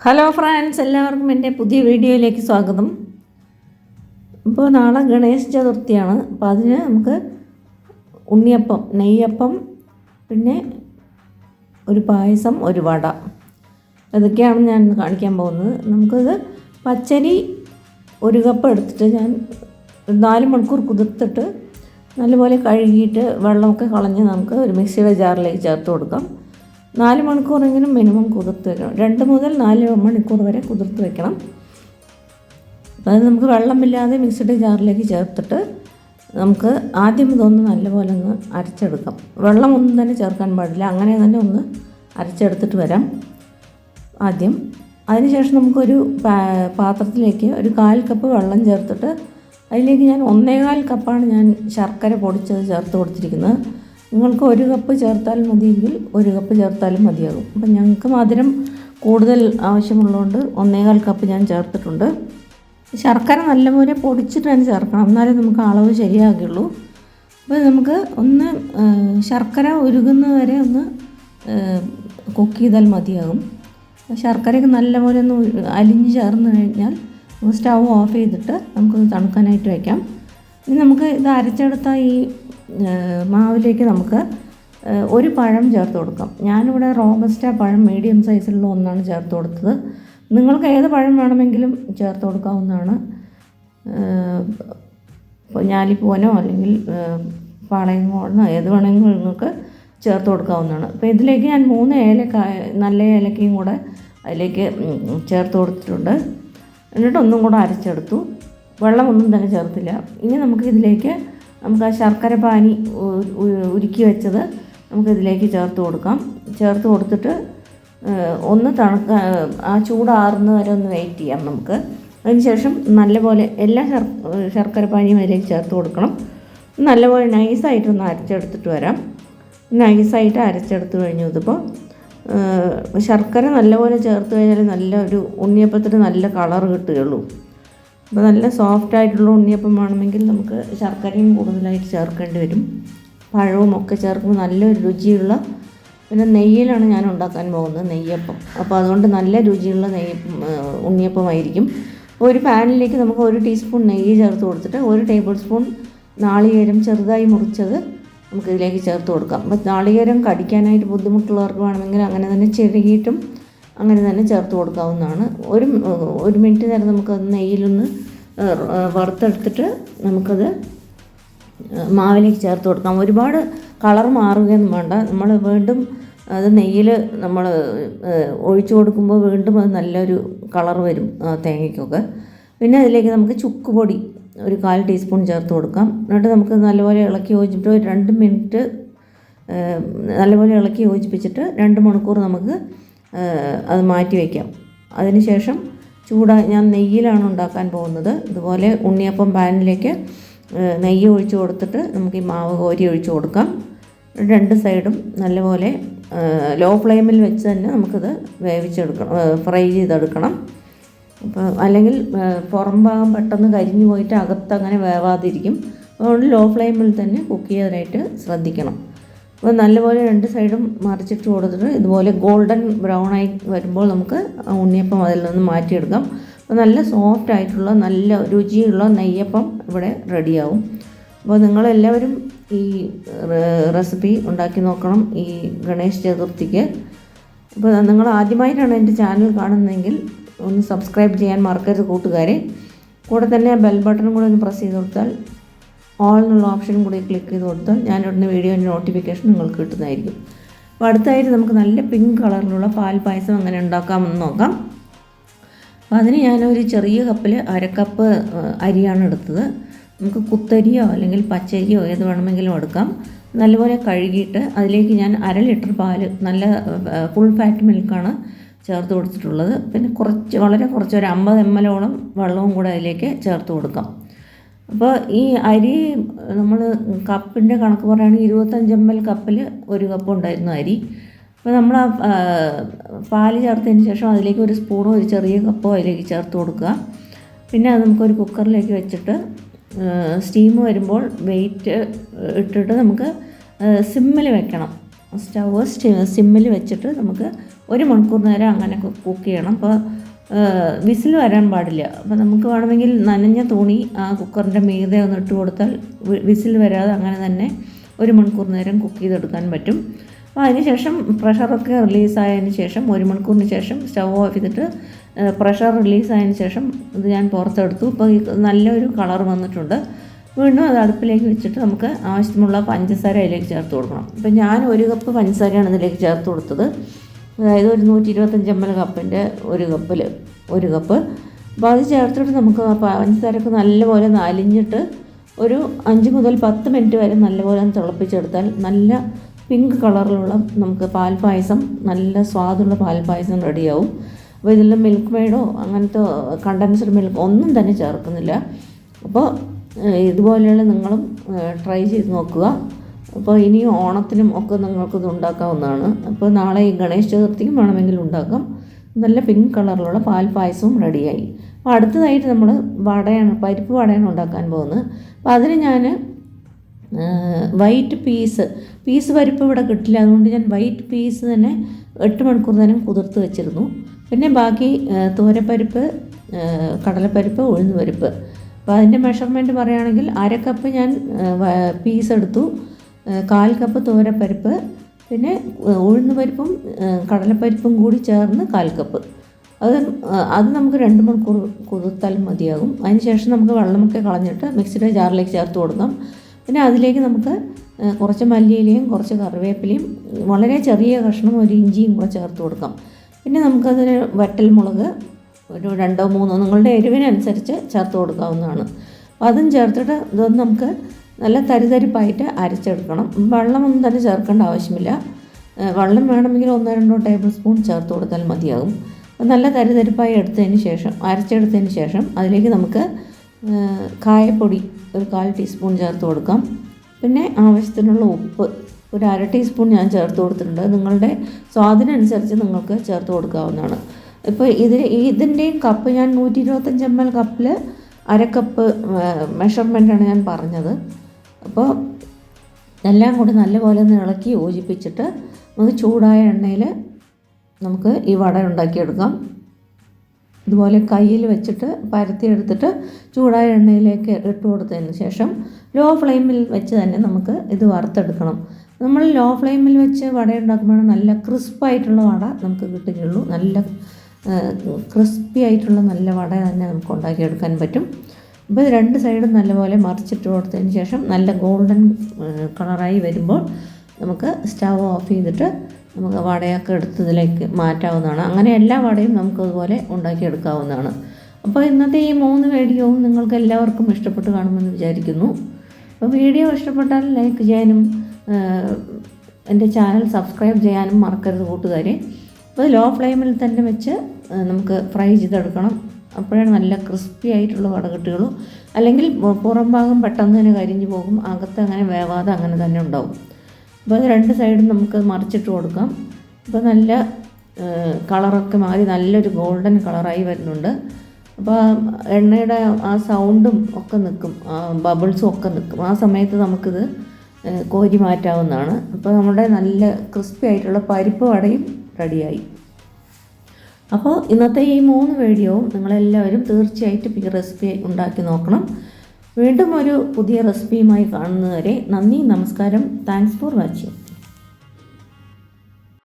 Hello friends, എല്ലാവർക്കും എൻ്റെ പുതിയ വീഡിയോയിലേക്ക് സ്വാഗതം. ഇപ്പോൾ നാളെ ഗണേശ ചതുർത്ഥിയാണ്. അപ്പോൾ അതിന് നമുക്ക് ഉണ്ണിയപ്പം, നെയ്യപ്പം, പിന്നെ ഒരു പായസം, ഒരു വട, ഇതൊക്കെയാണ് ഞാൻ കാണിക്കാൻ പോകുന്നത്. നമുക്കത് പച്ചരി 1 കപ്പ് എടുത്തിട്ട് ഞാൻ 4 മണിക്കൂർ കുതിർത്തിട്ട് നല്ലപോലെ കഴുകിയിട്ട് വെള്ളമൊക്കെ കളഞ്ഞ് നമുക്ക് ഒരു മിക്സിയുടെ ജാറിലേക്ക് ചേർത്ത് കൊടുക്കാം. 4 മണിക്കൂറെങ്കിലും മിനിമം കുതിർത്ത് വെക്കണം. 2 മുതൽ 4 മണിക്കൂർ വരെ കുതിർത്ത് വെക്കണം. അപ്പോൾ അത് നമുക്ക് വെള്ളമില്ലാതെ മിക്സിയുടെ ജാറിലേക്ക് ചേർത്തിട്ട് നമുക്ക് ആദ്യം ഇതൊന്ന് നല്ലപോലെ ഒന്ന് അരച്ചെടുക്കാം. വെള്ളമൊന്നും തന്നെ ചേർക്കാൻ പാടില്ല, അങ്ങനെ തന്നെ ഒന്ന് അരച്ചെടുത്തിട്ട് വരാം ആദ്യം. അതിനുശേഷം നമുക്കൊരു പാത്രത്തിലേക്ക് ഒരു 1/4 കപ്പ് വെള്ളം ചേർത്തിട്ട് അതിലേക്ക് ഞാൻ 1/4 കപ്പാണ് ഞാൻ ശർക്കര പൊടിച്ചത് ചേർത്ത് കൊടുത്തിരിക്കുന്നത്. നിങ്ങൾക്ക് 1 കപ്പ് ചേർത്താൽ മതിയെങ്കിൽ 1 കപ്പ് ചേർത്താലും മതിയാകും. അപ്പം ഞങ്ങൾക്ക് മധുരം കൂടുതൽ ആവശ്യമുള്ളതുകൊണ്ട് 1/4 കപ്പ് ഞാൻ ചേർത്തിട്ടുണ്ട്. ശർക്കര നല്ലപോലെ പൊടിച്ചിട്ട് തന്നെ ചേർക്കണം, എന്നാലേ നമുക്ക് അളവ് ശരിയാകുള്ളൂ. അപ്പോൾ നമുക്ക് ഒന്ന് ശർക്കര ഉരുകുന്നത് വരെ ഒന്ന് കുക്ക് ചെയ്താൽ മതിയാകും. ശർക്കരയ്ക്ക് നല്ലപോലെ ഒന്ന് അലിഞ്ഞ് ചേർന്ന് കഴിഞ്ഞാൽ സ്റ്റൗ ഓഫ് ചെയ്തിട്ട് നമുക്കൊന്ന് തണുക്കാനായിട്ട് വയ്ക്കാം. ഇനി നമുക്ക് ഇത് അരച്ചെടുത്ത ഈ മാവിലേക്ക് നമുക്ക് ഒരു പഴം ചേർത്ത് കൊടുക്കാം. ഞാനിവിടെ റോബസ്റ്റ പഴം മീഡിയം സൈസിലുള്ള ഒന്നാണ് ചേർത്ത് കൊടുത്തത്. നിങ്ങൾക്ക് ഏത് പഴം വേണമെങ്കിലും ചേർത്ത് കൊടുക്കാവുന്നതാണ്. ഞാലിപ്പൂവനോ അല്ലെങ്കിൽ പാളയംകോടനോ ഏത് വേണമെങ്കിലും നിങ്ങൾക്ക് ചേർത്ത് കൊടുക്കാവുന്നതാണ്. അപ്പോൾ ഇതിലേക്ക് ഞാൻ 3 ഏലക്കായ, നല്ല ഏലക്കയും കൂടെ അതിലേക്ക് ചേർത്ത് കൊടുത്തിട്ടുണ്ട്. എന്നിട്ട് ഒന്നും കൂടെ അരച്ചെടുത്തു. വെള്ളമൊന്നും തന്നെ ചേർത്തില്ല. ഇനി നമുക്ക് ആ ശർക്കര പാനി ഉരുക്കി വെച്ചത് നമുക്കിതിലേക്ക് ചേർത്ത് കൊടുക്കാം. ചേർത്ത് കൊടുത്തിട്ട് ഒന്ന് ആ ചൂടാറുന്ന വരെ ഒന്ന് വെയിറ്റ് ചെയ്യാം നമുക്ക്. അതിനുശേഷം നല്ലപോലെ എല്ലാ ശർക്കര പാനിയും അതിലേക്ക് ചേർത്ത് കൊടുക്കണം. നല്ലപോലെ നൈസായിട്ടൊന്ന് അരച്ചെടുത്തിട്ട് വരാം. നൈസായിട്ട് അരച്ചെടുത്ത് കഴിഞ്ഞു. ഇതിപ്പോൾ ശർക്കര നല്ലപോലെ ചേർത്ത് കഴിഞ്ഞാൽ നല്ല ഒരു ഉണ്ണിയപ്പത്തിന് നല്ല കളർ കിട്ടുകയുള്ളൂ. അപ്പോൾ നല്ല സോഫ്റ്റായിട്ടുള്ള ഉണ്ണിയപ്പം വേണമെങ്കിൽ നമുക്ക് ശർക്കരയും കൂടുതലായിട്ട് ചേർക്കേണ്ടി വരും. പഴവും ഒക്കെ ചേർക്കുമ്പോൾ നല്ലൊരു രുചിയുള്ള, പിന്നെ നെയ്യിലാണ് ഞാൻ ഉണ്ടാക്കാൻ പോകുന്നത്, നെയ്യപ്പം. അപ്പോൾ അതുകൊണ്ട് നല്ല രുചിയുള്ള ഉണ്ണിയപ്പമായിരിക്കും. ഒരു പാനിലേക്ക് നമുക്ക് 1 ടീസ്പൂൺ നെയ്യ് ചേർത്ത് കൊടുത്തിട്ട് 1 ടേബിൾ സ്പൂൺ നാളികേരം ചെറുതായി മുറിച്ചത് നമുക്കിതിലേക്ക് ചേർത്ത് കൊടുക്കാം. അപ്പോൾ നാളികേരം കടിക്കാനായിട്ട് ബുദ്ധിമുട്ടുള്ളവർക്ക് വേണമെങ്കിൽ അങ്ങനെ തന്നെ ചിരകിയിട്ടും അങ്ങനെ തന്നെ ചേർത്ത് കൊടുക്കാവുന്നതാണ്. ഒരു മിനിറ്റ് നേരം നമുക്കത് നെയ്യിലൊന്ന് വറുത്തെടുത്തിട്ട് നമുക്കത് മാവിലേക്ക് ചേർത്ത് കൊടുക്കാം. ഒരുപാട് കളർ മാറുകയൊന്നും വേണ്ട. നമ്മൾ വീണ്ടും അത് നെയ്യിൽ നമ്മൾ ഒഴിച്ചു കൊടുക്കുമ്പോൾ വീണ്ടും അത് നല്ലൊരു കളർ വരും തേങ്ങയ്ക്കൊക്കെ. പിന്നെ അതിലേക്ക് നമുക്ക് ചുക്ക് പൊടി ഒരു 1/4 ടീസ്പൂൺ ചേർത്ത് കൊടുക്കാം. എന്നിട്ട് നമുക്ക് നല്ലപോലെ ഇളക്കി യോജിപ്പിച്ച് ഒരു 2 മിനിറ്റ് നല്ലപോലെ ഇളക്കി യോജിപ്പിച്ചിട്ട് 2 മണിക്കൂർ നമുക്ക് അത് മാറ്റി വയ്ക്കാം. അതിനുശേഷം ഞാൻ നെയ്യിലാണ് ഉണ്ടാക്കാൻ പോകുന്നത്. ഇതുപോലെ ഉണ്ണിയപ്പം പാനിലേക്ക് നെയ്യ് ഒഴിച്ച് കൊടുത്തിട്ട് നമുക്ക് ഈ മാവ് കോരി ഒഴിച്ച് കൊടുക്കാം. 2 സൈഡും നല്ലപോലെ ലോ ഫ്ലെയിമിൽ വെച്ച് തന്നെ നമുക്കിത് വേവിച്ചെടുക്കണം, ഫ്രൈ ചെയ്തെടുക്കണം. അപ്പോൾ അല്ലെങ്കിൽ പുറം ഭാഗം പെട്ടെന്ന് കരിഞ്ഞു പോയിട്ട് അകത്തങ്ങനെ വേവാതിരിക്കും. അതുകൊണ്ട് ലോ ഫ്ലെയിമിൽ തന്നെ കുക്ക് ചെയ്യാനായിട്ട് ശ്രദ്ധിക്കണം. അപ്പോൾ നല്ലപോലെ 2 സൈഡും മറിച്ചിട്ട് കൊടുത്തിട്ട് ഇതുപോലെ ഗോൾഡൻ ബ്രൗണായി വരുമ്പോൾ നമുക്ക് ഉണ്ണിയപ്പം അതിൽ നിന്ന് മാറ്റിയെടുക്കാം. അപ്പോൾ നല്ല സോഫ്റ്റ് ആയിട്ടുള്ള നല്ല രുചിയുള്ള നെയ്യപ്പം ഇവിടെ റെഡിയാവും. അപ്പോൾ നിങ്ങളെല്ലാവരും ഈ റെസിപ്പി ഉണ്ടാക്കി നോക്കണം ഈ ഗണേശ ചതുർത്ഥിക്ക്. അപ്പോൾ നിങ്ങൾ ആദ്യമായിട്ടാണ് എൻ്റെ ചാനൽ കാണുന്നതെങ്കിൽ ഒന്ന് സബ്സ്ക്രൈബ് ചെയ്യാൻ മറക്കരുത് കൂട്ടുകാരെ. കൂടെ തന്നെ ബെൽ ബട്ടണും കൂടെ ഒന്ന് പ്രസ് ചെയ്ത് കൊടുത്താൽ ഓൾ എന്നുള്ള ഓപ്ഷനും കൂടി ക്ലിക്ക് ചെയ്ത് കൊടുത്താൽ ഞാനിടുന്ന വീഡിയോൻ്റെ നോട്ടിഫിക്കേഷൻ നിങ്ങൾക്ക് കിട്ടുന്നതായിരിക്കും. അപ്പോൾ അടുത്തായിട്ട് നമുക്ക് നല്ല പിങ്ക് കളറിലുള്ള പാൽ പായസം എങ്ങനെ ഉണ്ടാക്കാമെന്ന് നോക്കാം. അപ്പോൾ അതിന് ഞാനൊരു ചെറിയ കപ്പിൽ 1/2 കപ്പ് അരിയാണ് എടുത്തത്. നമുക്ക് കുത്തരിയോ അല്ലെങ്കിൽ പച്ചരിയോ ഏത് വേണമെങ്കിലും എടുക്കാം. നല്ലപോലെ കഴുകിയിട്ട് അതിലേക്ക് ഞാൻ 1/2 ലിറ്റർ പാൽ, നല്ല ഫുൾ ഫാറ്റ് മിൽക്കാണ് ചേർത്ത് കൊടുത്തിട്ടുള്ളത്. പിന്നെ വളരെ കുറച്ച് ഒരു 50 ml വെള്ളവും കൂടെ അതിലേക്ക് ചേർത്ത് കൊടുക്കാം. അപ്പോൾ ഈ അരി നമ്മൾ കപ്പിൻ്റെ കണക്ക് പറയുകയാണെങ്കിൽ 25 ml കപ്പിൽ 1 കപ്പ് ഉണ്ടായിരുന്നു അരി. അപ്പോൾ നമ്മൾ പാല് ചേർത്തതിന് ശേഷം അതിലേക്ക് 1 സ്പൂണോ ഒരു ചെറിയ കപ്പോ അതിലേക്ക് ചേർത്ത് കൊടുക്കുക. പിന്നെ അത് നമുക്കൊരു കുക്കറിലേക്ക് വെച്ചിട്ട് സ്റ്റീം വരുമ്പോൾ വെയിറ്റ് ഇട്ടിട്ട് നമുക്ക് സിമ്മിൽ വെക്കണം. സ്റ്റവ് സിമ്മിൽ വെച്ചിട്ട് നമുക്ക് 1 മണിക്കൂർ നേരം അങ്ങനെ കുക്ക് ചെയ്യണം. അപ്പോൾ വിസിൽ വരാൻ പാടില്ല. അപ്പോൾ നമുക്ക് വേണമെങ്കിൽ നനഞ്ഞ തുണി ആ കുക്കറിൻ്റെ മീതെ ഒന്ന് ഇട്ട് കൊടുത്താൽ വിസിൽ വരാതെ അങ്ങനെ തന്നെ 1 മണിക്കൂർ നേരം കുക്ക് ചെയ്തെടുക്കാൻ പറ്റും. അപ്പോൾ അതിനുശേഷം പ്രഷറൊക്കെ റിലീസായതിന് ശേഷം 1 മണിക്കൂറിന് ശേഷം സ്റ്റൗ ഓഫ് ചെയ്തിട്ട് പ്രഷർ റിലീസായതിന് ശേഷം ഇത് ഞാൻ പുറത്തെടുത്തു. ഇപ്പോൾ നല്ലൊരു കളർ വന്നിട്ടുണ്ട്. വീണ്ടും അത് അടുപ്പിലേക്ക് വെച്ചിട്ട് നമുക്ക് ആവശ്യമുള്ള പഞ്ചസാര അതിലേക്ക് ചേർത്ത് കൊടുക്കണം. അപ്പോൾ ഞാൻ 1 കപ്പ് പഞ്ചസാരയാണ് ഇതിലേക്ക് ചേർത്ത് കൊടുത്തത്. അതായത് ഒരു 125 ml കപ്പിൻ്റെ 1 കപ്പിൽ 1 കപ്പ്. അപ്പോൾ അത് ചേർത്തിട്ട് നമുക്ക് പഞ്ചസാരക്ക് നല്ലപോലെ അലിഞ്ഞിട്ട് ഒരു 5 മുതൽ 10 മിനിറ്റ് വരെ നല്ലപോലെ തിളപ്പിച്ചെടുത്താൽ നല്ല പിങ്ക് കളറിലുള്ള നമുക്ക് പാൽപ്പായസം, നല്ല സ്വാദുള്ള പാൽപ്പായസം റെഡിയാവും. അപ്പോൾ ഇതിൽ മിൽക്ക് മെയ്ഡോ അങ്ങനത്തെ കണ്ടൻസ്ഡ് മിൽക്ക് ഒന്നും തന്നെ ചേർക്കുന്നില്ല. അപ്പോൾ ഇതുപോലെയുള്ള നിങ്ങളും ട്രൈ ചെയ്ത് നോക്കുക. അപ്പോൾ ഇനി ഓണത്തിനും ഒക്കെ നിങ്ങൾക്കിത് ഉണ്ടാക്കാവുന്നതാണ്. അപ്പോൾ നാളെ ഈ ഗണേശ ചതുർത്ഥിക്കും വേണമെങ്കിൽ ഉണ്ടാക്കാം. നല്ല പിങ്ക് കളറിലുള്ള പാൽപ്പായസവും റെഡിയായി. അപ്പോൾ അടുത്തതായിട്ട് നമ്മൾ പരിപ്പ് വടയാണ് ഉണ്ടാക്കാൻ പോകുന്നത്. അപ്പോൾ അതിന് ഞാൻ വൈറ്റ് പീസ് പരിപ്പ് ഇവിടെ കിട്ടില്ല. അതുകൊണ്ട് ഞാൻ വൈറ്റ് പീസ് തന്നെ 8 മണിക്കൂർ നേരം കുതിർത്ത് വെച്ചിരുന്നു. പിന്നെ ബാക്കി തോരപ്പരിപ്പ്, കടലപ്പരിപ്പ്, ഉഴുന്ന് പരിപ്പ്. അപ്പോൾ അതിൻ്റെ മെഷർമെൻറ്റ് പറയുകയാണെങ്കിൽ 1/2 കപ്പ് ഞാൻ പീസ് എടുത്തു, 1/4 കപ്പ് തോരപ്പരിപ്പ്, പിന്നെ ഉഴുന്ന് പരിപ്പും കടലപ്പരിപ്പും കൂടി ചേർന്ന് 1/4 കപ്പ്. അത് നമുക്ക് 2 മണിക്കൂർ കുതിർത്താൽ മതിയാകും. അതിന് ശേഷം നമുക്ക് വെള്ളമൊക്കെ കളഞ്ഞിട്ട് മിക്സിയുടെ ജാറിലേക്ക് ചേർത്ത് കൊടുക്കാം. പിന്നെ അതിലേക്ക് നമുക്ക് കുറച്ച് മല്ലിയിലയും കുറച്ച് കറിവേപ്പിലയും വളരെ ചെറിയ കഷ്ണം ഒരു ഇഞ്ചിയും കൂടെ ചേർത്ത് കൊടുക്കാം. പിന്നെ നമുക്കതിന് വറ്റൽമുളക് ഒരു 2-3 നിങ്ങളുടെ എരിവിനനുസരിച്ച് ചേർത്ത് കൊടുക്കാവുന്നതാണ്. അപ്പോൾ അതും ചേർത്തിട്ട് ഇതൊന്ന് നമുക്ക് നല്ല തരിതരിപ്പായിട്ട് അരച്ചെടുക്കണം. വെള്ളമൊന്നും തന്നെ ചേർക്കേണ്ട ആവശ്യമില്ല. വെള്ളം വേണമെങ്കിൽ 1-2 ടേബിൾ സ്പൂൺ ചേർത്ത് കൊടുത്താൽ മതിയാകും. അപ്പോൾ നല്ല തരിതരിപ്പായി അരച്ചെടുത്തതിന് ശേഷം അതിലേക്ക് നമുക്ക് കായപ്പൊടി ഒരു 1/4 ടീസ്പൂൺ ചേർത്ത് കൊടുക്കാം. പിന്നെ ആവശ്യത്തിനുള്ള ഉപ്പ് ഒരു 1/2 ടീസ്പൂൺ ഞാൻ ചേർത്ത് കൊടുത്തിട്ടുണ്ട്. നിങ്ങളുടെ സ്വാദിനനുസരിച്ച് നിങ്ങൾക്ക് ചേർത്ത് കൊടുക്കാവുന്നതാണ്. ഇപ്പോൾ ഇതിൻ്റെയും കപ്പ് ഞാൻ 125 ml കപ്പിൽ 1/2 കപ്പ് മെഷർമെൻറ്റാണ് ഞാൻ പറഞ്ഞത്. അപ്പോൾ എല്ലാം കൂടി നല്ലപോലെ ഒന്ന് ഇളക്കി യോജിപ്പിച്ചിട്ട് നമുക്ക് ചൂടായ എണ്ണയിൽ നമുക്ക് ഈ വട ഉണ്ടാക്കിയെടുക്കാം. ഇതുപോലെ കയ്യിൽ വെച്ചിട്ട് പരത്തിയെടുത്തിട്ട് ചൂടായ എണ്ണയിലേക്ക് ഇട്ട് കൊടുത്തതിന് ശേഷം ലോ ഫ്ലെയിമിൽ വെച്ച് തന്നെ നമുക്ക് ഇത് വറുത്തെടുക്കണം. നമ്മൾ ലോ ഫ്ലെയിമിൽ വെച്ച് വട ഉണ്ടാക്കുമ്പോൾ നല്ല ക്രിസ്പായിട്ടുള്ള വട നമുക്ക് കിട്ടുകയുള്ളൂ. നല്ല ക്രിസ്പി ആയിട്ടുള്ള നല്ല വട തന്നെ നമുക്ക് ഉണ്ടാക്കിയെടുക്കാൻ പറ്റും. അപ്പോൾ 2 സൈഡും നല്ലപോലെ മറിച്ചിട്ട് കൊടുത്തതിന് ശേഷം നല്ല ഗോൾഡൻ കളറായി വരുമ്പോൾ നമുക്ക് സ്റ്റവ് ഓഫ് ചെയ്തിട്ട് നമുക്ക് വടയൊക്കെ എടുത്തതിലേക്ക് മാറ്റാവുന്നതാണ്. അങ്ങനെ എല്ലാ വടയും നമുക്കതുപോലെ ഉണ്ടാക്കിയെടുക്കാവുന്നതാണ്. അപ്പോൾ ഇന്നത്തെ ഈ 3 വീഡിയോവും നിങ്ങൾക്ക് എല്ലാവർക്കും ഇഷ്ടപ്പെട്ട് കാണുമെന്ന് വിചാരിക്കുന്നു. അപ്പോൾ വീഡിയോ ഇഷ്ടപ്പെട്ടാൽ ലൈക്ക് ചെയ്യാനും എൻ്റെ ചാനൽ സബ്സ്ക്രൈബ് ചെയ്യാനും മറക്കരുത് കൂട്ടുകാരെ. അപ്പോൾ ലോ ഫ്ലെയിമിൽ തന്നെ വെച്ച് നമുക്ക് ഫ്രൈ ചെയ്തെടുക്കണം. അപ്പോഴാണ് നല്ല ക്രിസ്പി ആയിട്ടുള്ള വട കിട്ടുകയുള്ളൂ. അല്ലെങ്കിൽ പുറം ഭാഗം പെട്ടെന്ന് തന്നെ കരിഞ്ഞു പോകും, അകത്ത് അങ്ങനെ വേവാതെ അങ്ങനെ തന്നെ ഉണ്ടാവും. അപ്പോൾ അത് 2 സൈഡും നമുക്ക് മറിച്ചിട്ട് കൊടുക്കാം. അപ്പോൾ നല്ല കളറൊക്കെ മാറി നല്ലൊരു ഗോൾഡൻ കളറായി വരുന്നുണ്ട്. അപ്പോൾ എണ്ണയുടെ ആ സൗണ്ടും ഒക്കെ നിൽക്കും, ബബിൾസും ഒക്കെ നിൽക്കും. ആ സമയത്ത് നമുക്കിത് കോരി മാറ്റാവുന്നതാണ്. അപ്പോൾ നമ്മുടെ നല്ല ക്രിസ്പി ആയിട്ടുള്ള പരിപ്പ് വടയും റെഡിയായി. അപ്പോൾ ഇന്നത്തെ ഈ 3 വീഡിയോവും നിങ്ങളെല്ലാവരും തീർച്ചയായിട്ടും ഈ റെസിപ്പി ഉണ്ടാക്കി നോക്കണം. വീണ്ടും ഒരു പുതിയ റെസിപ്പിയുമായി കാണുന്നതുവരെ നന്ദി, നമസ്കാരം. Thanks for watching.